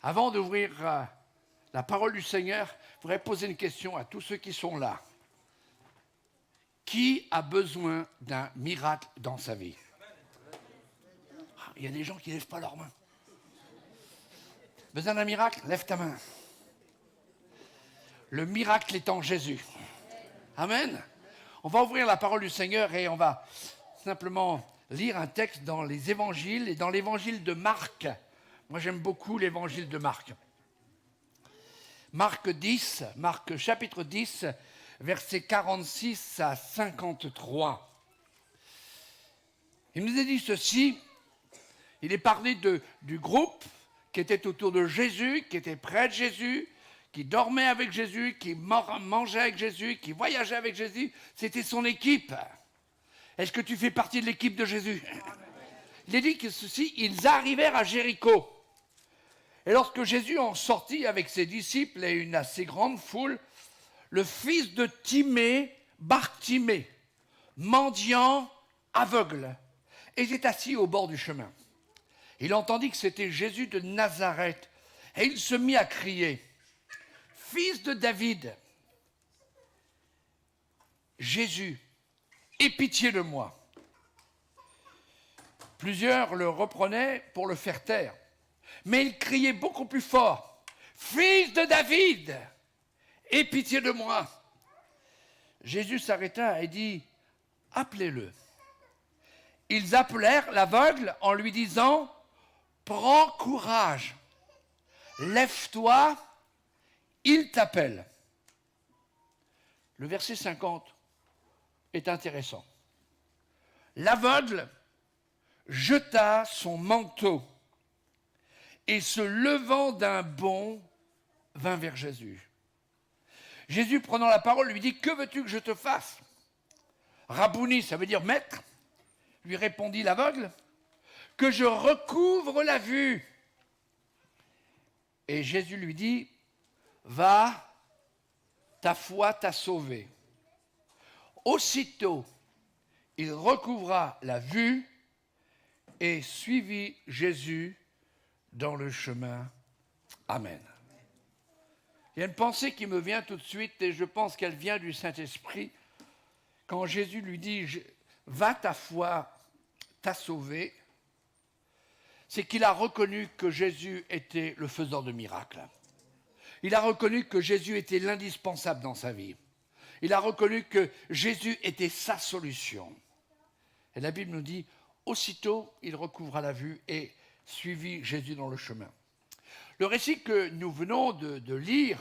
Avant d'ouvrir la parole du Seigneur, je voudrais poser une question à tous ceux qui sont là. Qui a besoin d'un miracle dans sa vie? Il y a des gens qui ne lèvent pas leurs mains. Besoin d'un miracle? Lève ta main. Le miracle est en Jésus. Amen. On va ouvrir la parole du Seigneur et on va simplement lire un texte dans les évangiles et dans l'évangile de Marc. Moi, j'aime beaucoup l'évangile de Marc. Marc chapitre 10, versets 46 à 53. Il nous est dit ceci, il est parlé du groupe qui était autour de Jésus, qui était près de Jésus, qui dormait avec Jésus, qui mangeait avec Jésus, qui voyageait avec Jésus. C'était son équipe. Est-ce que tu fais partie de l'équipe de Jésus? Il est dit que ceci, ils arrivèrent à Jéricho. Et lorsque Jésus en sortit avec ses disciples et une assez grande foule, le fils de Timée, Bartimée, mendiant, aveugle, était assis au bord du chemin. Il entendit que c'était Jésus de Nazareth et il se mit à crier « Fils de David, Jésus, aie pitié de moi !» Plusieurs le reprenaient pour le faire taire. Mais il criait beaucoup plus fort « Fils de David, aie pitié de moi !» Jésus s'arrêta et dit « Appelez-le ». Ils appelèrent l'aveugle en lui disant « Prends courage, lève-toi, il t'appelle ». Le verset 50 est intéressant. L'aveugle jeta son manteau et se levant d'un bond, vint vers Jésus. Jésus, prenant la parole, lui dit « Que veux-tu que je te fasse ?» Rabouni, ça veut dire maître, lui répondit l'aveugle, « Que je recouvre la vue. » Et Jésus lui dit « Va, ta foi t'a sauvé. » Aussitôt, il recouvra la vue et suivit Jésus dans le chemin. Amen. Il y a une pensée qui me vient tout de suite et je pense qu'elle vient du Saint-Esprit. Quand Jésus lui dit « Va, ta foi t'a sauvé », c'est qu'il a reconnu que Jésus était le faiseur de miracles. Il a reconnu que Jésus était l'indispensable dans sa vie. Il a reconnu que Jésus était sa solution. Et la Bible nous dit « Aussitôt, il recouvra la vue et suivit Jésus dans le chemin ». Le récit que nous venons de lire,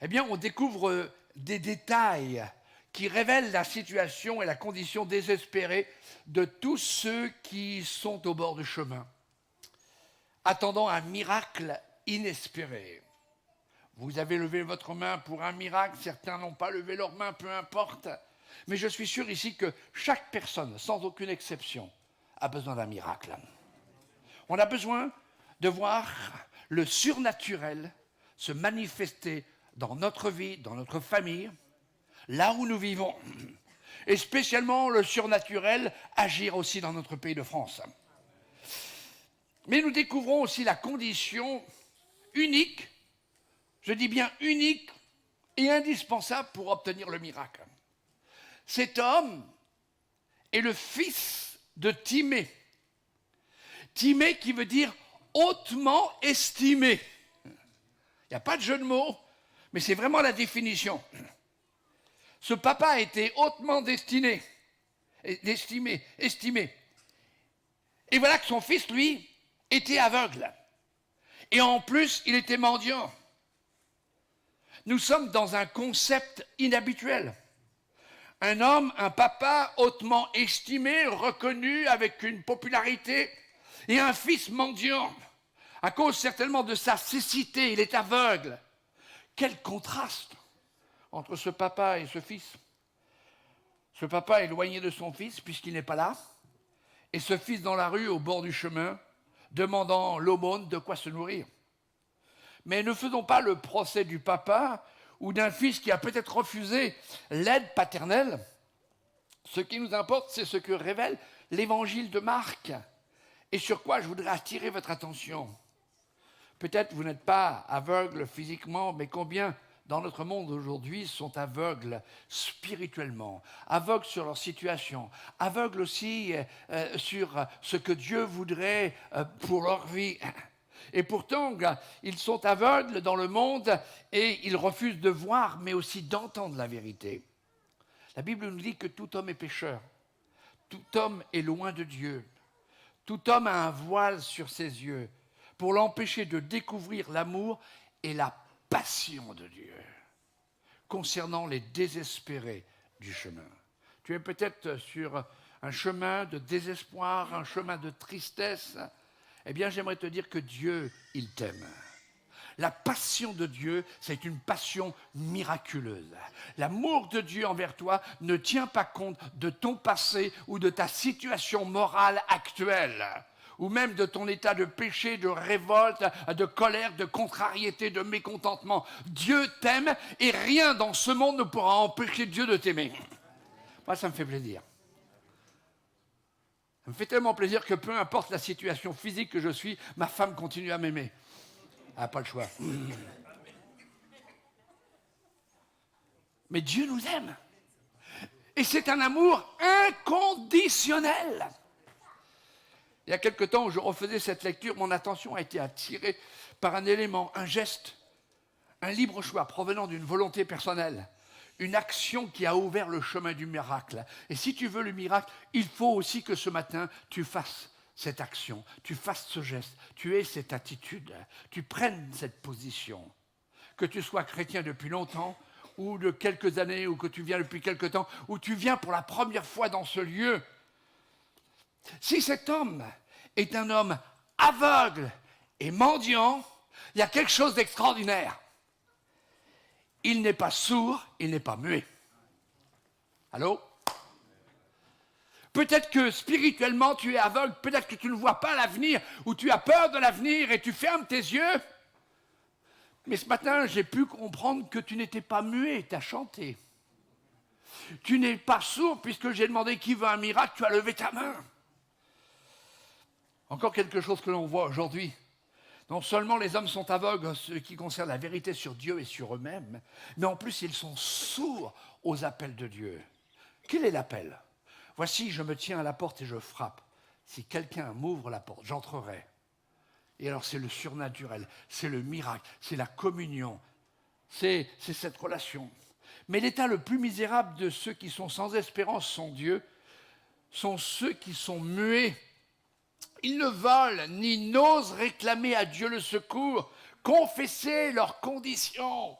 eh bien, on découvre des détails qui révèlent la situation et la condition désespérée de tous ceux qui sont au bord du chemin, attendant un miracle inespéré. Vous avez levé votre main pour un miracle, certains n'ont pas levé leur main, peu importe. Mais je suis sûr ici que chaque personne, sans aucune exception, a besoin d'un miracle. On a besoin de voir le surnaturel se manifester dans notre vie, dans notre famille, là où nous vivons. Et spécialement le surnaturel agir aussi dans notre pays de France. Mais nous découvrons aussi la condition unique, je dis bien unique et indispensable pour obtenir le miracle. Cet homme est le fils de Timée. Timée qui veut dire hautement estimé. Il n'y a pas de jeu de mots, mais c'est vraiment la définition. Ce papa était hautement estimé. Et voilà que son fils, lui, était aveugle. Et en plus, il était mendiant. Nous sommes dans un concept inhabituel. Un homme, un papa hautement estimé, reconnu avec une popularité, et un fils mendiant, à cause certainement de sa cécité, il est aveugle. Quel contraste entre ce papa et ce fils. Ce papa éloigné de son fils, puisqu'il n'est pas là, et ce fils dans la rue, au bord du chemin, demandant l'aumône, de quoi se nourrir. Mais ne faisons pas le procès du papa ou d'un fils qui a peut-être refusé l'aide paternelle. Ce qui nous importe, c'est ce que révèle l'évangile de Marc et sur quoi je voudrais attirer votre attention. Peut-être vous n'êtes pas aveugle physiquement, mais combien dans notre monde aujourd'hui sont aveugles spirituellement, aveugles sur leur situation, aveugles aussi sur ce que Dieu voudrait pour leur vie. Et pourtant, ils sont aveugles dans le monde et ils refusent de voir, mais aussi d'entendre la vérité. La Bible nous dit que tout homme est pécheur, tout homme est loin de Dieu, tout homme a un voile sur ses yeux pour l'empêcher de découvrir l'amour et la passion de Dieu concernant les désespérés du chemin. Tu es peut-être sur un chemin de désespoir, un chemin de tristesse. Eh bien, j'aimerais te dire que Dieu, il t'aime. La passion de Dieu, c'est une passion miraculeuse. L'amour de Dieu envers toi ne tient pas compte de ton passé ou de ta situation morale actuelle, ou même de ton état de péché, de révolte, de colère, de contrariété, de mécontentement. Dieu t'aime et rien dans ce monde ne pourra empêcher Dieu de t'aimer. Moi, ça me fait plaisir. Ça me fait tellement plaisir que peu importe la situation physique que je suis, ma femme continue à m'aimer. Elle n'a pas le choix. Mais Dieu nous aime. Et c'est un amour inconditionnel. Il y a quelque temps où je refaisais cette lecture, mon attention a été attirée par un élément, un geste, un libre choix provenant d'une volonté personnelle, une action qui a ouvert le chemin du miracle. Et si tu veux le miracle, il faut aussi que ce matin, tu fasses cette action, tu fasses ce geste, tu aies cette attitude, tu prennes cette position. Que tu sois chrétien depuis longtemps, ou de quelques années, ou que tu viens depuis quelques temps, ou tu viens pour la première fois dans ce lieu. Si cet homme est un homme aveugle et mendiant, il y a quelque chose d'extraordinaire. Il n'est pas sourd, il n'est pas muet. Allô? Peut-être que spirituellement tu es aveugle, peut-être que tu ne vois pas l'avenir, ou tu as peur de l'avenir et tu fermes tes yeux. Mais ce matin, j'ai pu comprendre que tu n'étais pas muet, tu as chanté. Tu n'es pas sourd, puisque j'ai demandé qui veut un miracle, tu as levé ta main. Encore quelque chose que l'on voit aujourd'hui. Non seulement les hommes sont aveugles en ce qui concerne la vérité sur Dieu et sur eux-mêmes, mais en plus ils sont sourds aux appels de Dieu. Quel est l'appel? Voici, je me tiens à la porte et je frappe. Si quelqu'un m'ouvre la porte, j'entrerai. Et alors c'est le surnaturel, c'est le miracle, c'est la communion, c'est cette relation. Mais l'état le plus misérable de ceux qui sont sans espérance sans Dieu sont ceux qui sont muets. Ils ne veulent ni n'osent réclamer à Dieu le secours, confesser leurs conditions.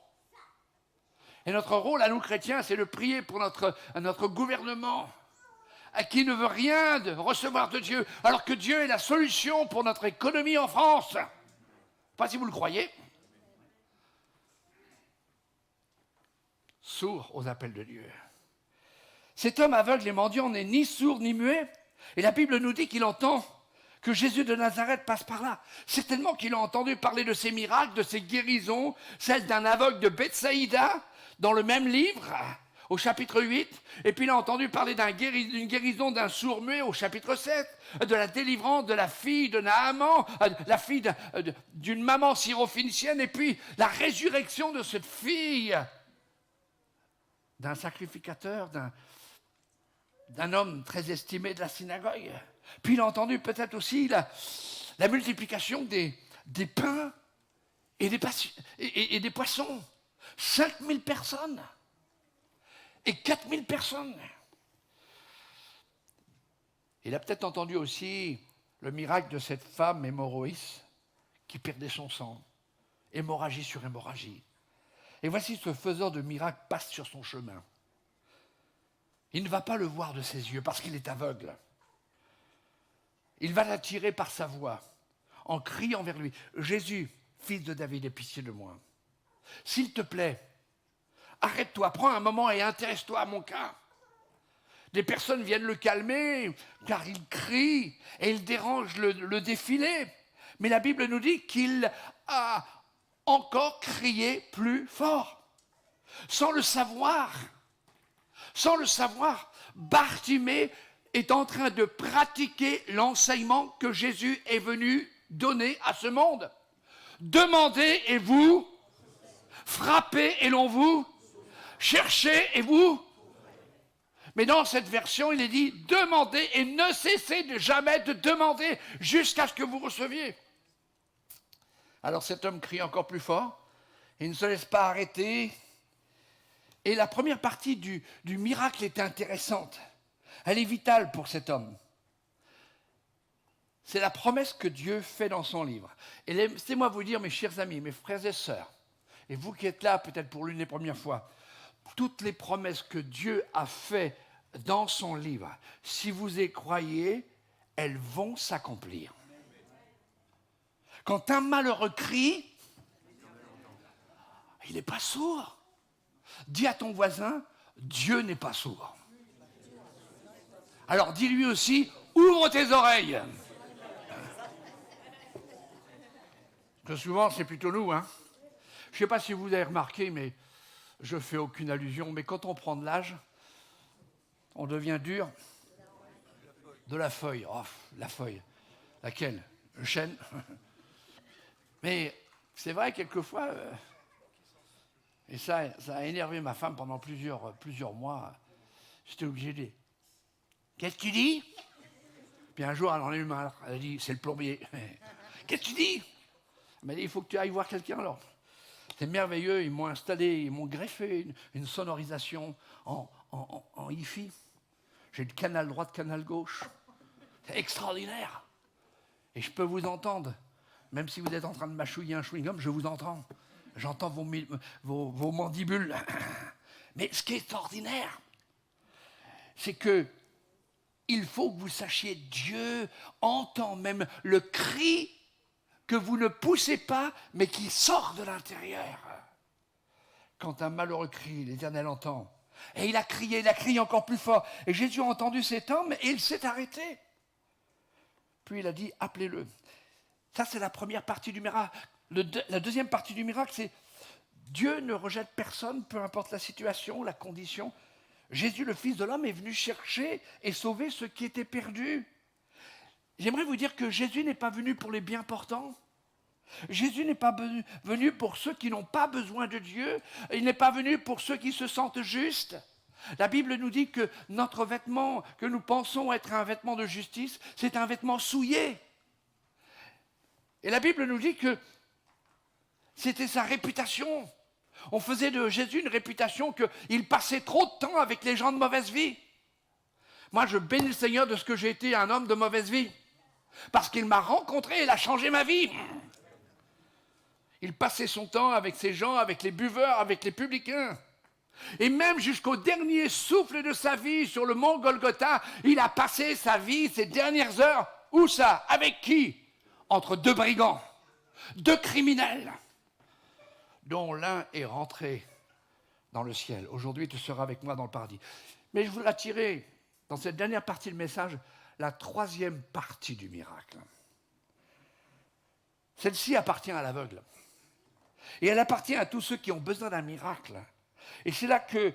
Et notre rôle à nous chrétiens, c'est de prier pour notre gouvernement, à qui ne veut rien de recevoir de Dieu, alors que Dieu est la solution pour notre économie en France. Pas si vous le croyez. Sourd aux appels de Dieu. Cet homme aveugle et mendiant n'est ni sourd ni muet. Et la Bible nous dit qu'il entend que Jésus de Nazareth passe par là. Certainement qu'il a entendu parler de ses miracles, de ses guérisons, celle d'un aveugle de Bethsaïda, dans le même livre, au chapitre 8. Et puis il a entendu parler d'une guérison d'un sourd-muet au chapitre 7, de la délivrance de la fille de Naaman, la fille d'une maman syrophénicienne, et puis la résurrection de cette fille d'un sacrificateur, d'un homme très estimé de la synagogue. Puis il a entendu peut-être aussi la multiplication des pains et des poissons. 5000 personnes et 4000 personnes. Il a peut-être entendu aussi le miracle de cette femme hémorroïs qui perdait son sang, hémorragie sur hémorragie. Et voici ce faiseur de miracles passe sur son chemin. Il ne va pas le voir de ses yeux parce qu'il est aveugle. Il va l'attirer par sa voix, en criant vers lui, « Jésus, fils de David, aie pitié de moi. S'il te plaît, arrête-toi, prends un moment et intéresse-toi à mon cas. » Des personnes viennent le calmer, car il crie et il dérange le défilé. Mais la Bible nous dit qu'il a encore crié plus fort. Sans le savoir, Bartimée est en train de pratiquer l'enseignement que Jésus est venu donner à ce monde. Demandez et vous frappez et l'on vous cherchez et vous. Mais dans cette version, il est dit demandez et ne cessez de jamais de demander jusqu'à ce que vous receviez. Alors cet homme crie encore plus fort, il ne se laisse pas arrêter. Et la première partie du miracle est intéressante. Elle est vitale pour cet homme. C'est la promesse que Dieu fait dans son livre. Et laissez-moi vous dire, mes chers amis, mes frères et sœurs, et vous qui êtes là peut-être pour l'une des premières fois, toutes les promesses que Dieu a faites dans son livre, si vous y croyez, elles vont s'accomplir. Quand un malheureux crie, il n'est pas sourd. Dis à ton voisin, Dieu n'est pas sourd. Alors dis-lui aussi, ouvre tes oreilles. Parce que souvent, c'est plutôt nous. Je ne sais pas si vous avez remarqué, mais je ne fais aucune allusion, mais quand on prend de l'âge, on devient dur. De la feuille. Oh, la feuille. Laquelle? Le chêne. Mais c'est vrai, quelquefois, et ça a énervé ma femme pendant plusieurs mois, j'étais obligé de dire, qu'est-ce que tu dis? Puis un jour, elle en a eu marre. Elle a dit, c'est le plombier. Qu'est-ce que tu dis? Elle m'a dit, il faut que tu ailles voir quelqu'un alors. C'était merveilleux, ils m'ont installé, ils m'ont greffé une sonorisation en hi-fi. J'ai le canal droit, le canal gauche. C'est extraordinaire. Et je peux vous entendre. Même si vous êtes en train de mâchouiller un chewing-gum, je vous entends. J'entends vos mandibules. Mais ce qui est extraordinaire, c'est que il faut que vous sachiez, Dieu entend même le cri que vous ne poussez pas, mais qui sort de l'intérieur. Quand un malheureux crie, l'Éternel entend. Et il a crié encore plus fort. Et Jésus a entendu cet homme et il s'est arrêté. Puis il a dit, appelez-le. Ça, c'est la première partie du miracle. La deuxième partie du miracle, c'est Dieu ne rejette personne, peu importe la situation, la condition. Jésus, le Fils de l'homme, est venu chercher et sauver ceux qui étaient perdus. J'aimerais vous dire que Jésus n'est pas venu pour les bien portants. Jésus n'est pas venu pour ceux qui n'ont pas besoin de Dieu. Il n'est pas venu pour ceux qui se sentent justes. La Bible nous dit que notre vêtement, que nous pensons être un vêtement de justice, c'est un vêtement souillé. Et la Bible nous dit que c'était sa réputation. On faisait de Jésus une réputation qu'il passait trop de temps avec les gens de mauvaise vie. Moi, je bénis le Seigneur de ce que j'ai été un homme de mauvaise vie. Parce qu'il m'a rencontré, il a changé ma vie. Il passait son temps avec ces gens, avec les buveurs, avec les publicains. Et même jusqu'au dernier souffle de sa vie sur le mont Golgotha, il a passé sa vie, ses dernières heures. Où ça? Avec qui? Entre deux brigands, deux criminels, dont l'un est rentré dans le ciel. Aujourd'hui, tu seras avec moi dans le paradis. Mais je voudrais attirer, dans cette dernière partie du message, la troisième partie du miracle. Celle-ci appartient à l'aveugle. Et elle appartient à tous ceux qui ont besoin d'un miracle. Et c'est là que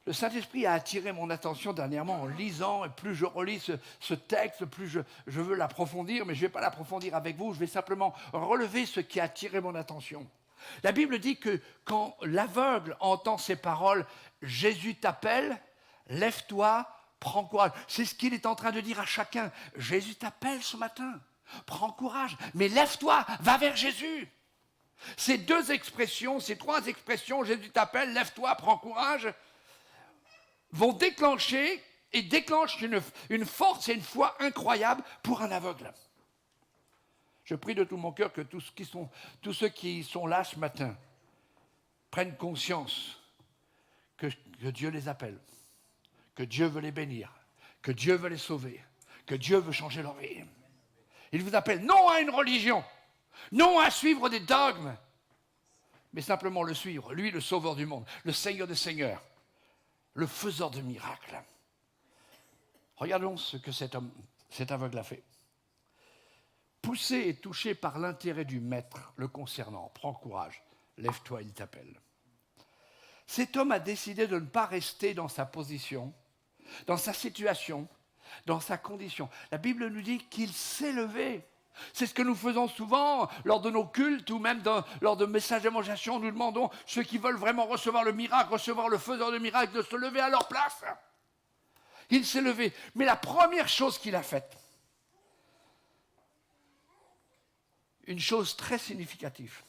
le Saint-Esprit a attiré mon attention dernièrement en lisant, et plus je relis ce texte, plus je veux l'approfondir, mais je ne vais pas l'approfondir avec vous, je vais simplement relever ce qui a attiré mon attention. La Bible dit que quand l'aveugle entend ces paroles, Jésus t'appelle, lève-toi, prends courage. C'est ce qu'il est en train de dire à chacun. Jésus t'appelle ce matin, prends courage, mais lève-toi, va vers Jésus. Ces deux expressions, ces trois expressions, Jésus t'appelle, lève-toi, prends courage, vont déclencher et déclenchent une force et une foi incroyable pour un aveugle. Je prie de tout mon cœur que tous ceux qui sont là ce matin prennent conscience que Dieu les appelle, que Dieu veut les bénir, que Dieu veut les sauver, que Dieu veut changer leur vie. Il vous appelle non à une religion, non à suivre des dogmes, mais simplement le suivre, lui le sauveur du monde, le Seigneur des seigneurs, le faiseur de miracles. Regardons ce que cet aveugle a fait. Poussé et touché par l'intérêt du maître le concernant, prends courage, lève-toi, il t'appelle. Cet homme a décidé de ne pas rester dans sa position, dans sa situation, dans sa condition. La Bible nous dit qu'il s'est levé. C'est ce que nous faisons souvent lors de nos cultes ou même lors de messages d'évangélisation. Nous demandons ceux qui veulent vraiment recevoir le miracle, recevoir le faiseur de miracle, de se lever à leur place. Il s'est levé. Mais la première chose qu'il a faite, une chose très significative,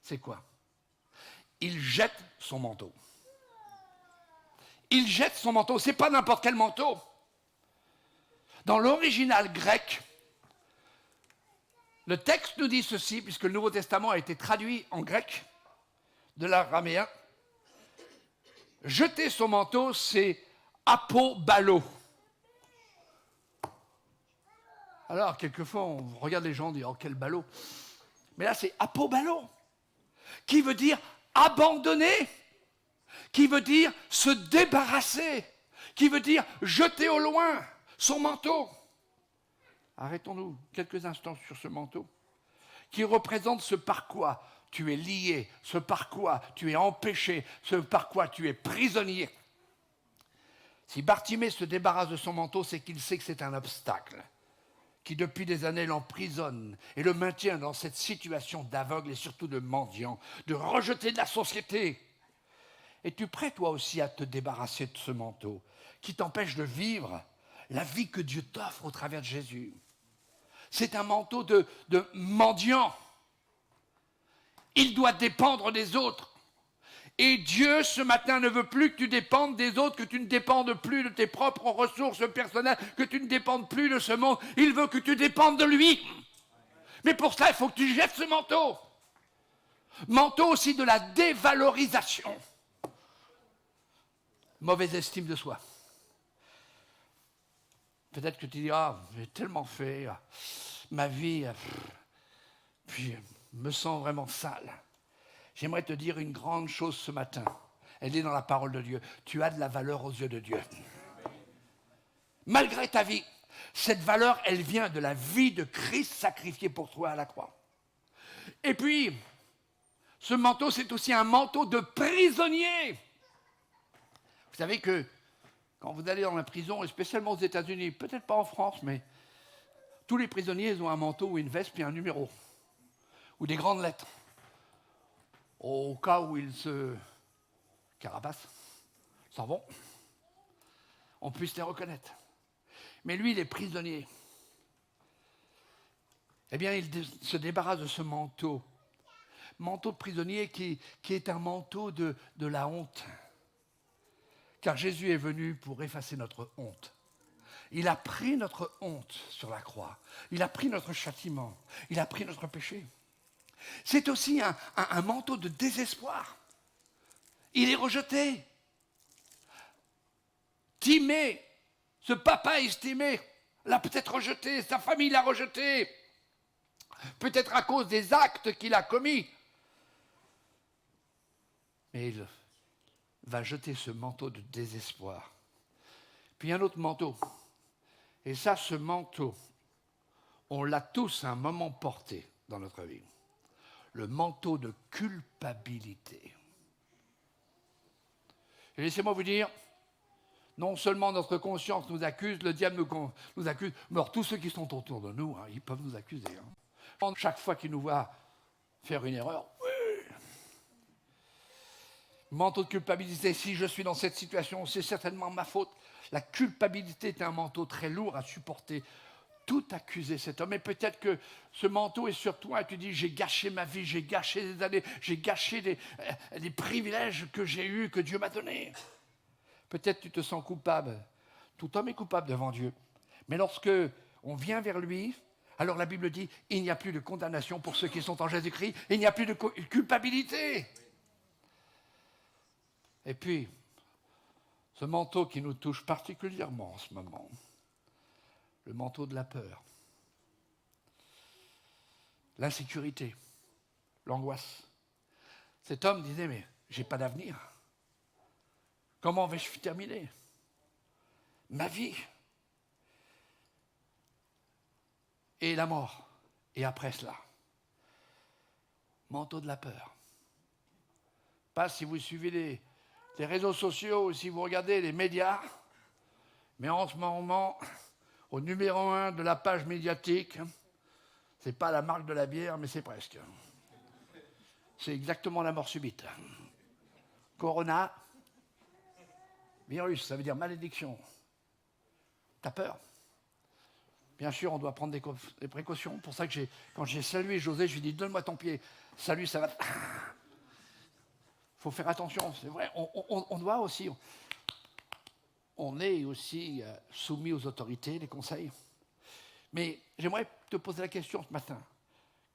c'est quoi? Il jette son manteau. Il jette son manteau. Ce n'est pas n'importe quel manteau. Dans l'original grec, le texte nous dit ceci, puisque le Nouveau Testament a été traduit en grec, de l'araméen. Jeter son manteau, c'est apobalo. Alors, quelquefois, on regarde les gens, on dit « Oh, quel ballot !» Mais là, c'est apobalo, qui veut dire abandonner, qui veut dire se débarrasser, qui veut dire jeter au loin son manteau. Arrêtons-nous quelques instants sur ce manteau, qui représente ce par quoi tu es lié, ce par quoi tu es empêché, ce par quoi tu es prisonnier. Si Bartimée se débarrasse de son manteau, c'est qu'il sait que c'est un obstacle qui depuis des années l'emprisonne et le maintient dans cette situation d'aveugle et surtout de mendiant, de rejeté de la société. Es-tu prêt toi aussi à te débarrasser de ce manteau qui t'empêche de vivre la vie que Dieu t'offre au travers de Jésus? C'est un manteau de mendiant. Il doit dépendre des autres. Et Dieu, ce matin, ne veut plus que tu dépendes des autres, que tu ne dépendes plus de tes propres ressources personnelles, que tu ne dépendes plus de ce monde. Il veut que tu dépendes de lui. Mais pour cela, il faut que tu jettes ce manteau. Manteau aussi de la dévalorisation. Mauvaise estime de soi. Peut-être que tu dis, ah, j'ai tellement fait, ma vie, puis je me sens vraiment sale. J'aimerais te dire une grande chose ce matin. Elle est dans la parole de Dieu. Tu as de la valeur aux yeux de Dieu. Malgré ta vie, cette valeur, elle vient de la vie de Christ sacrifié pour toi à la croix. Et puis, ce manteau, c'est aussi un manteau de prisonnier. Vous savez que quand vous allez dans la prison, et spécialement aux États-Unis, peut-être pas en France, mais tous les prisonniers, ils ont un manteau ou une veste, puis un numéro, ou des grandes lettres. Au cas où ils se carapassent, s'en vont, on puisse les reconnaître. Mais lui, il est prisonnier. Eh bien, il se débarrasse de ce manteau. Manteau de prisonnier qui est un manteau de la honte. Car Jésus est venu pour effacer notre honte. Il a pris notre honte sur la croix. Il a pris notre châtiment. Il a pris notre péché. C'est aussi un manteau de désespoir. Il est rejeté. Timée, ce papa estimé, l'a peut-être rejeté, sa famille l'a rejeté. Peut-être à cause des actes qu'il a commis. Mais il va jeter ce manteau de désespoir. Puis un autre manteau. Et ça, ce manteau, on l'a tous à un moment porté dans notre vie. Le manteau de culpabilité. Et laissez-moi vous dire, non seulement notre conscience nous accuse, le diable nous accuse, mais alors tous ceux qui sont autour de nous, ils peuvent nous accuser. Chaque fois qu'ils nous voient faire une erreur, oui. Manteau de culpabilité, si je suis dans cette situation, c'est certainement ma faute. La culpabilité est un manteau très lourd à supporter. Tout accuser cet homme. Et peut-être que ce manteau est sur toi et tu dis, j'ai gâché ma vie, j'ai gâché des années, j'ai gâché des privilèges que j'ai eus, que Dieu m'a donnés. Peut-être tu te sens coupable. Tout homme est coupable devant Dieu. Mais lorsque on vient vers lui, alors la Bible dit, il n'y a plus de condamnation pour ceux qui sont en Jésus-Christ, il n'y a plus de culpabilité. Et puis, ce manteau qui nous touche particulièrement en ce moment, le manteau de la peur, l'insécurité, l'angoisse. Cet homme disait, mais j'ai pas d'avenir. Comment vais-je terminer ma vie? Et la mort. Et après cela, manteau de la peur. Pas si vous suivez les réseaux sociaux ou si vous regardez les médias, mais en ce moment, au numéro 1 de la page médiatique, C'est pas la marque de la bière, mais c'est presque. C'est exactement la mort subite. Corona, virus, ça veut dire malédiction. T'as peur? Bien sûr, on doit prendre des précautions. Pour ça que quand j'ai salué José, je lui ai dit, donne-moi ton pied. Salut, ça va. Il faut faire attention, c'est vrai. On doit aussi... On est aussi soumis aux autorités, les conseils. Mais j'aimerais te poser la question ce matin.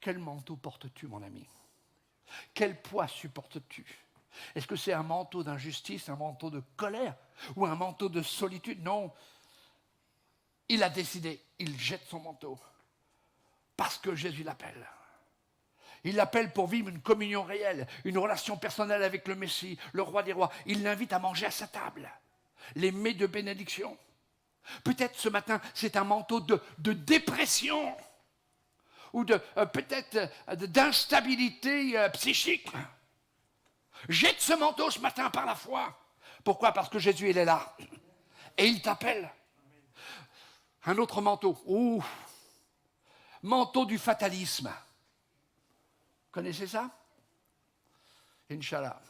Quel manteau portes-tu, mon ami? Quel poids supportes-tu? Est-ce que c'est un manteau d'injustice, un manteau de colère ou un manteau de solitude? Non. Il a décidé, il jette son manteau parce que Jésus l'appelle. Il l'appelle pour vivre une communion réelle, une relation personnelle avec le Messie, le roi des rois. Il l'invite à manger à sa table, les mets de bénédiction. Peut-être ce matin, c'est un manteau de dépression ou peut-être d'instabilité psychique. Jette ce manteau ce matin par la foi. Pourquoi? Parce que Jésus, il est là. Et il t'appelle. Un autre manteau. Ouh. Manteau du fatalisme. Vous connaissez ça? Inch'Allah.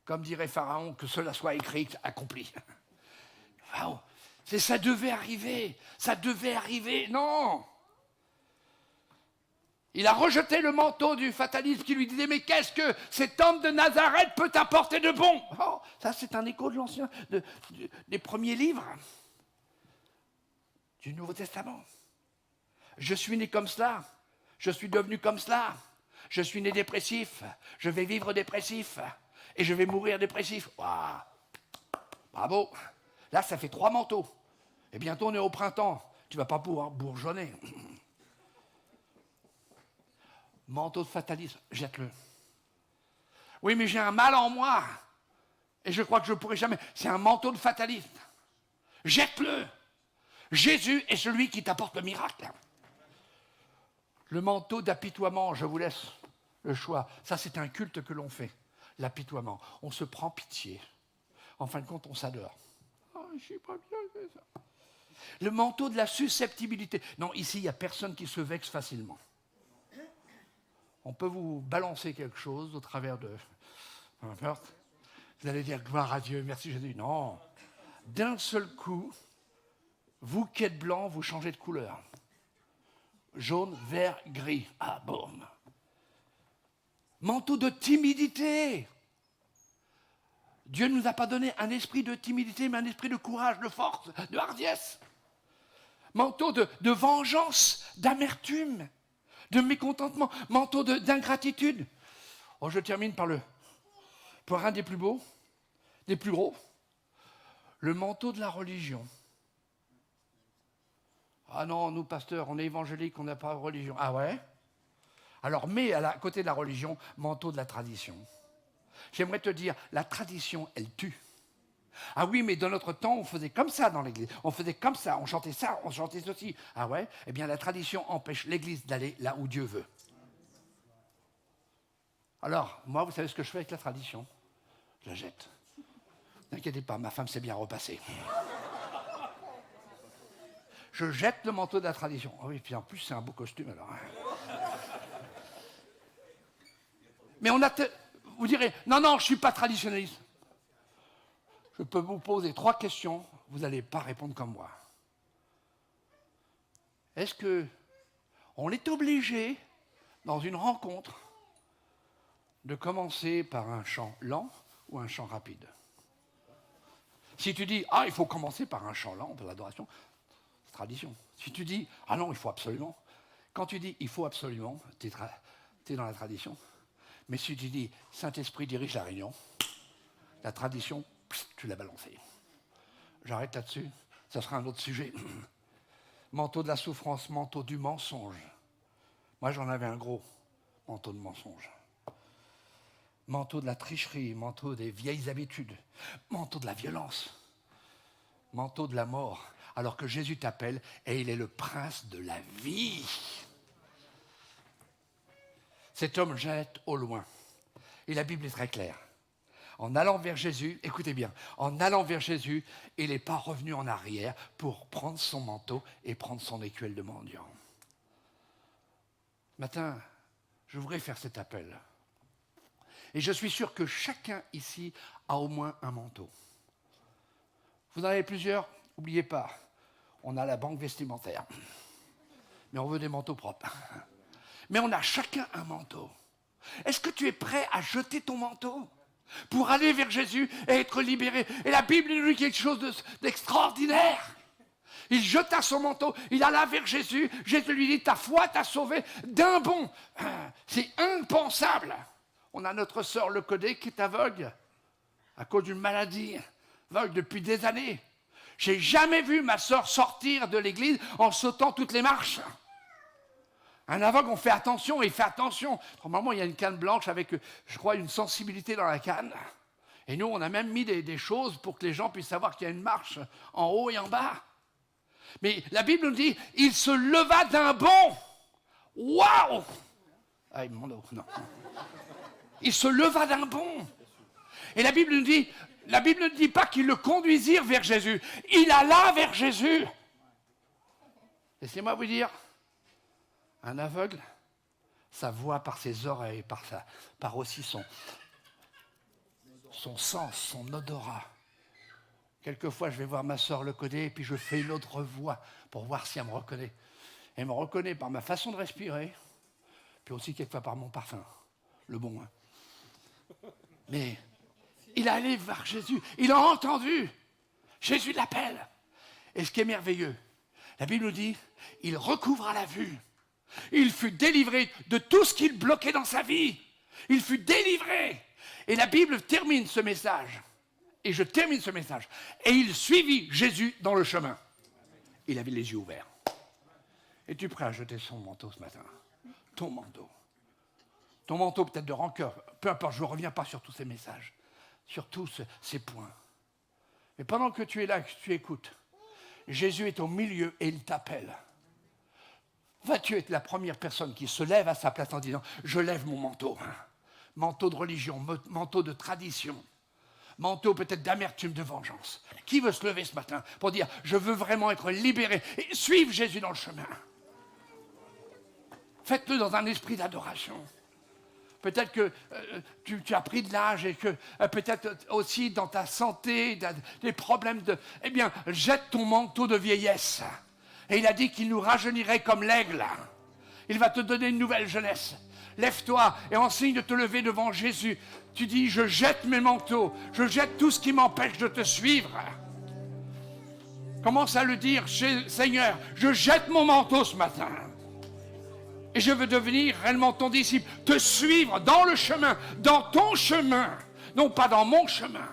Comme dirait Pharaon, que cela soit écrit, accompli. Wow. Ça devait arriver. Non. Il a rejeté le manteau du fatalisme qui lui disait, mais qu'est-ce que cet homme de Nazareth peut apporter de bon? Oh, ça, c'est un écho de l'ancien, des premiers livres du Nouveau Testament. Je suis né comme cela. Je suis devenu comme cela. Je suis né dépressif. Je vais vivre dépressif. Et je vais mourir dépressif. Waouh. Bravo. Là, ça fait 3 manteaux. Et bientôt, on est au printemps. Tu ne vas pas pouvoir bourgeonner. Manteau de fatalisme, jette-le. Oui, mais j'ai un mal en moi. Et je crois que je ne pourrai jamais. C'est un manteau de fatalisme. Jette-le. Jésus est celui qui t'apporte le miracle. Le manteau d'apitoiement, je vous laisse le choix. Ça, c'est un culte que l'on fait. L'apitoiement. On se prend pitié. En fin de compte, on s'adore. Oh, je suis pas bien, c'est ça. Le manteau de la susceptibilité. Non, ici, il n'y a personne qui se vexe facilement. On peut vous balancer quelque chose au travers de... Peu importe. Vous allez dire gloire à Dieu, merci Jésus. Non. D'un seul coup, vous qui êtes blanc, vous changez de couleur. Jaune, vert, gris. Ah, boum. Manteau de timidité. Dieu ne nous a pas donné un esprit de timidité, mais un esprit de courage, de force, de hardiesse. Manteau de vengeance, d'amertume, de mécontentement, manteau d'ingratitude. Oh, je termine pour un des plus beaux, des plus gros, le manteau de la religion. Ah non, nous, pasteurs, on est évangéliques, on n'a pas de religion. Ah ouais? Alors, mets à côté de la religion, manteau de la tradition. J'aimerais te dire, la tradition, elle tue. Ah oui, mais dans notre temps, on faisait comme ça dans l'église. On faisait comme ça, on chantait ceci. Ah ouais? Eh bien, la tradition empêche l'église d'aller là où Dieu veut. Alors, moi, vous savez ce que je fais avec la tradition? Je la jette. N'inquiétez pas, ma femme s'est bien repassée. Je jette le manteau de la tradition. Ah oui, puis en plus, c'est un beau costume alors. Mais vous direz, non, je ne suis pas traditionnaliste. Je peux vous poser 3 questions, vous n'allez pas répondre comme moi. Est-ce qu'on est obligé, dans une rencontre, de commencer par un chant lent ou un chant rapide? Si tu dis, il faut commencer par un chant lent, pour l'adoration, c'est tradition. Si tu dis, non, il faut absolument. Quand tu dis, il faut absolument, tu es dans la tradition. Mais si tu dis, Saint-Esprit dirige la réunion, la tradition, tu l'as balancée. J'arrête là-dessus, ça sera un autre sujet. Manteau de la souffrance, manteau du mensonge. Moi, j'en avais un gros manteau de mensonge. Manteau de la tricherie, manteau des vieilles habitudes, manteau de la violence, manteau de la mort, alors que Jésus t'appelle et il est le prince de la vie. Cet homme jette au loin. Et la Bible est très claire. En allant vers Jésus, écoutez bien, en allant vers Jésus, il n'est pas revenu en arrière pour prendre son manteau et prendre son écuelle de mendiant. Ce matin, je voudrais faire cet appel. Et je suis sûr que chacun ici a au moins un manteau. Vous en avez plusieurs? N'oubliez pas, on a la banque vestimentaire. Mais on veut des manteaux propres. Mais on a chacun un manteau. Est-ce que tu es prêt à jeter ton manteau pour aller vers Jésus et être libéré? Et la Bible nous dit quelque chose d'extraordinaire. Il jeta son manteau, il alla vers Jésus. Jésus lui dit, ta foi t'a sauvé d'un bond. C'est impensable. On a notre sœur Le Codé qui est aveugle à cause d'une maladie, aveugle depuis des années. J'ai jamais vu ma sœur sortir de l'église en sautant toutes les marches. Un aveugle, on fait attention, il fait attention. Normalement, il y a une canne blanche avec, je crois, une sensibilité dans la canne. Et nous, on a même mis des choses pour que les gens puissent savoir qu'il y a une marche en haut et en bas. Mais la Bible nous dit, il se leva d'un bond. Waouh! Ah, mon dos, non. Il se leva d'un bond. Et la Bible ne dit pas qu'ils le conduisirent vers Jésus. Il alla vers Jésus. Laissez-moi vous dire, un aveugle, ça voit par ses oreilles, par aussi son sens, son odorat. Quelquefois, je vais voir ma sœur Le Codé et puis je fais une autre voix pour voir si elle me reconnaît. Elle me reconnaît par ma façon de respirer, puis aussi quelquefois par mon parfum, le bon. Mais il est allé vers Jésus, il a entendu. Jésus l'appelle. Et ce qui est merveilleux, la Bible nous dit, il recouvra la vue. Il fut délivré de tout ce qu'il bloquait dans sa vie. Il fut délivré. Et la Bible termine ce message. Et je termine ce message. Et il suivit Jésus dans le chemin. Il avait les yeux ouverts. Es-tu prêt à jeter son manteau ce matin? Ton manteau. Ton manteau peut-être de rancœur. Peu importe, je ne reviens pas sur tous ces messages. Sur tous ces points. Mais pendant que tu es là, que tu écoutes, Jésus est au milieu et il t'appelle. Vas-tu être la première personne qui se lève à sa place en disant « Je lève mon manteau ». Manteau de religion, manteau de tradition, manteau peut-être d'amertume, de vengeance. Qui veut se lever ce matin pour dire « Je veux vraiment être libéré et suivre Jésus dans le chemin ». Faites-le dans un esprit d'adoration. Peut-être que tu as pris de l'âge et que peut-être aussi dans ta santé, des problèmes de... Eh bien, jette ton manteau de vieillesse. Et il a dit qu'il nous rajeunirait comme l'aigle. Il va te donner une nouvelle jeunesse. Lève-toi et en signe de te lever devant Jésus. Tu dis, je jette mes manteaux. Je jette tout ce qui m'empêche de te suivre. Commence à le dire, Seigneur, je jette mon manteau ce matin. Et je veux devenir réellement ton disciple. Te suivre dans le chemin, dans ton chemin. Non pas dans mon chemin.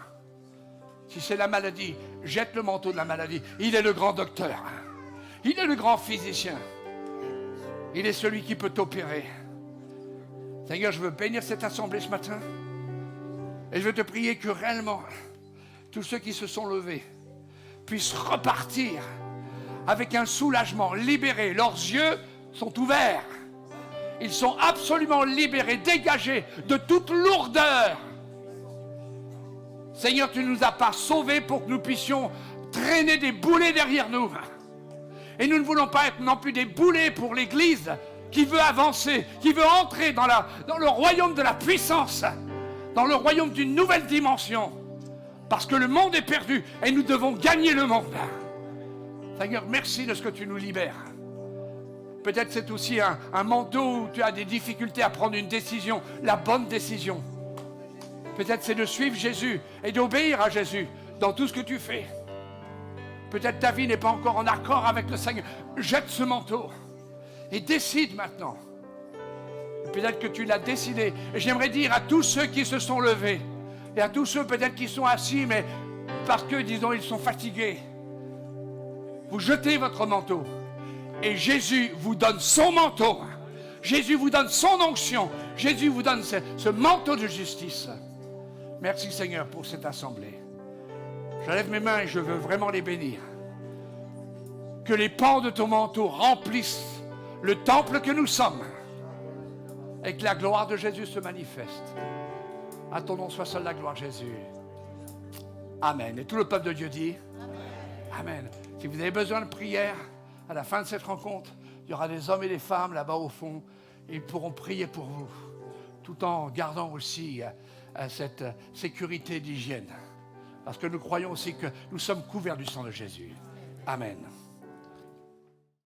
Si c'est la maladie, jette le manteau de la maladie. Il est le grand docteur. Il est le grand physicien. Il est celui qui peut t'opérer. Seigneur, je veux bénir cette assemblée ce matin. Et je veux te prier que réellement, tous ceux qui se sont levés puissent repartir avec un soulagement, libérés. Leurs yeux sont ouverts. Ils sont absolument libérés, dégagés de toute lourdeur. Seigneur, tu ne nous as pas sauvés pour que nous puissions traîner des boulets derrière nous. Et nous ne voulons pas être non plus des boulets pour l'Église qui veut avancer, qui veut entrer dans le royaume de la puissance, dans le royaume d'une nouvelle dimension. Parce que le monde est perdu et nous devons gagner le monde. Seigneur, merci de ce que tu nous libères. Peut-être c'est aussi un manteau où tu as des difficultés à prendre une décision, la bonne décision. Peut-être c'est de suivre Jésus et d'obéir à Jésus dans tout ce que tu fais. Peut-être ta vie n'est pas encore en accord avec le Seigneur. Jette ce manteau et décide maintenant. Peut-être que tu l'as décidé. Et j'aimerais dire à tous ceux qui se sont levés et à tous ceux peut-être qui sont assis, mais parce que, disons, ils sont fatigués. Vous jetez votre manteau et Jésus vous donne son manteau. Jésus vous donne son onction. Jésus vous donne ce manteau de justice. Merci Seigneur pour cette assemblée. Je lève mes mains et je veux vraiment les bénir. Que les pans de ton manteau remplissent le temple que nous sommes et que la gloire de Jésus se manifeste. À ton nom soit seule la gloire, Jésus. Amen. Et tout le peuple de Dieu dit Amen. Si vous avez besoin de prière, à la fin de cette rencontre, il y aura des hommes et des femmes là-bas au fond. Et ils pourront prier pour vous, tout en gardant aussi cette sécurité d'hygiène. Parce que nous croyons aussi que nous sommes couverts du sang de Jésus. Amen.